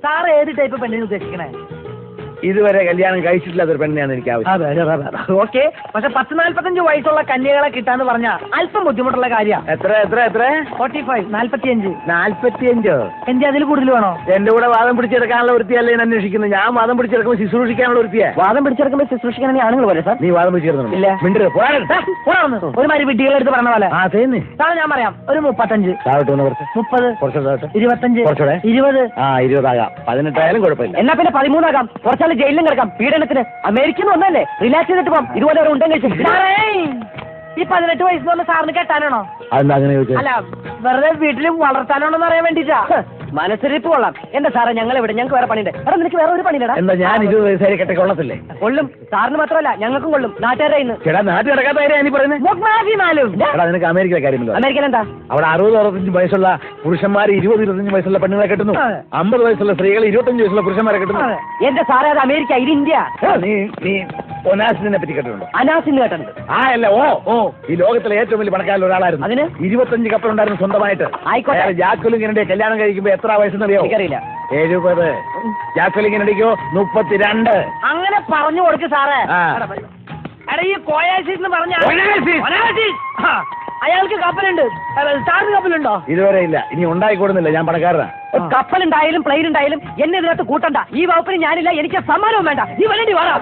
Sir ഏത് type പെണ്ണിനെ ഉദ്ദേശിക്കണേ? ഇതുവരെ കല്യാണം കഴിച്ചിട്ടില്ലാത്തൊരു പെണ്ണിനെയാണ് എനിക്ക് ആവശ്യം. ഓക്കെ, പക്ഷെ 10-45 വയസ്സുള്ള കന്യകളെ കിട്ടാന്ന് പറഞ്ഞാൽ അല്പം ബുദ്ധിമുട്ടുള്ള കാര്യമാണ്. എത്ര എത്ര എത്ര? 45, 45. 45? എന്റെ അതിൽ കൂടുതൽ വേണോ? എന്റെ കൂടെ വാദം പിടിച്ചെടുക്കാനുള്ള വൃത്തിയല്ലേ ഞാൻ അന്വേഷിക്കുന്നത്. ഞാൻ വാദം പിടിച്ചെടുക്കുമ്പോൾ ശുശ്രൂഷിക്കാനുള്ള വൃത്തിയാ. വാദം പിടിച്ചെടുക്കുമ്പോൾ ശുശ്രൂഷിക്കാൻ ആണുങ്ങൾ പോലെ സാർ. നീ വാദം പിടിച്ചെടുക്കണം. ഇല്ല. മിണ്ടരുത്. ഒരുമാതിരി വിഡ്ഢികളെടുത്ത് പറഞ്ഞ പോലെ. ആ ചെയ്യുന്നേ സാർ ഞാൻ പറയാം, ഒരു 35, താഴോട്ട് വന്ന് കുറച്ച് 30, കുറച്ച് താഴോട്ട് 25, കുറച്ചുകൂടെ 20. 20 ആകാം. 18 ആയാലും കുഴപ്പമില്ല. എന്നാ പിന്നെ 13 ആകാം. കുറച്ചാൽ ജയിലിലും കിടക്കാം. പീഡനത്തിന് അമേരിക്കന്ന് വന്നല്ലേ, റിലാക്സ് ചെയ്തിട്ട് പോകാം. ഇതുപോലെ ഒരു ഉണ്ടെങ്കിൽ ഈ 18 വയസ്സ് പറഞ്ഞ സാറിന് കെട്ടാനാണോ? അതെന്താ അങ്ങനെ ചോദിച്ചത്? അല്ല, വെറുതെ വീട്ടിലും വളർത്താനാണോന്ന് അറിയാൻ വേണ്ടിട്ടാ. മനസ്സിരിപ്പ് കൊള്ളാം. എന്താ സാറേ, ഞങ്ങൾക്ക് വേറെ പണിയുണ്ട്. എടാ നിനക്ക് വേറെ ഒരു പണിയില്ലടാ. എന്താ ഞാൻ 20 വയസ്സായി കെട്ട കൊള്ളത്തില്ലേ? കൊള്ളും. സാറിന് മാത്രമല്ല ഞങ്ങൾക്കും കൊള്ളും. നാട്ടുകാരെ ഇന്ന് ചേട്ടാ നാട്ടിൽ കിടക്കാത്ത കാര്യം നീ പറയുന്നത്. എടാ നിനക്ക് അമേരിക്കയിലെ കാര്യമില്ല. അമേരിക്കയിൽ എന്താ? അവിടെ 60-65 വയസ്സുള്ള പുരുഷന്മാർ 20-25 വയസ്സുള്ള പെണ്ണുങ്ങളെ കെട്ടുന്നു. 50 വയസ്സുള്ള സ്ത്രീകൾ 25 വയസ്സുള്ള പുരുഷന്മാരെ കെട്ടുന്നു. എന്റെ സാറേ, അത് അമേരിക്ക, ഇത് ഇന്ത്യ. നീ ഒനാസിനെ പറ്റി കേട്ടിട്ടുണ്ടോ? അനാസിന് കേട്ടിട്ടുണ്ട്. അല്ല ഈ ലോകത്തിലെ ഏറ്റവും വലിയ പണക്കാരിൽ ഒരാളായിരുന്നു. അതിന് 25 കപ്പലുണ്ടായിരുന്നു സ്വന്തമായിട്ട്. ആയിക്കോട്ടെ. ജാക്വലിൻ കെനഡി കല്യാണം കഴിക്കുമ്പോ എത്ര വയസ്സെന്നറിയോ? എനിക്കറിയില്ല. 70. ജാക്വലിൻ കെനഡിക്കോ 32. അങ്ങനെ പറഞ്ഞു കൊടുക്ക് സാറേ. എടാ ഈ കോയാസിസ് എന്ന് പറഞ്ഞ അയാൾക്ക് കപ്പലുണ്ട്. സാറിന് കപ്പലുണ്ടോ? ഇതുവരെ ഇല്ല. ഇനി ഉണ്ടായിക്കോടുന്നില്ല. ഞാൻ പണക്കാരനാ. കപ്പലുണ്ടായാലും പ്ലെയിൻ ഉണ്ടായാലും എന്നെ ഇതിനകത്ത് കൂട്ടണ്ട. ഈ വകുപ്പിന് ഞാനില്ല. എനിക്ക് സമ്മാനവും വേണ്ട. നീ വരേണ്ടി വാടാ.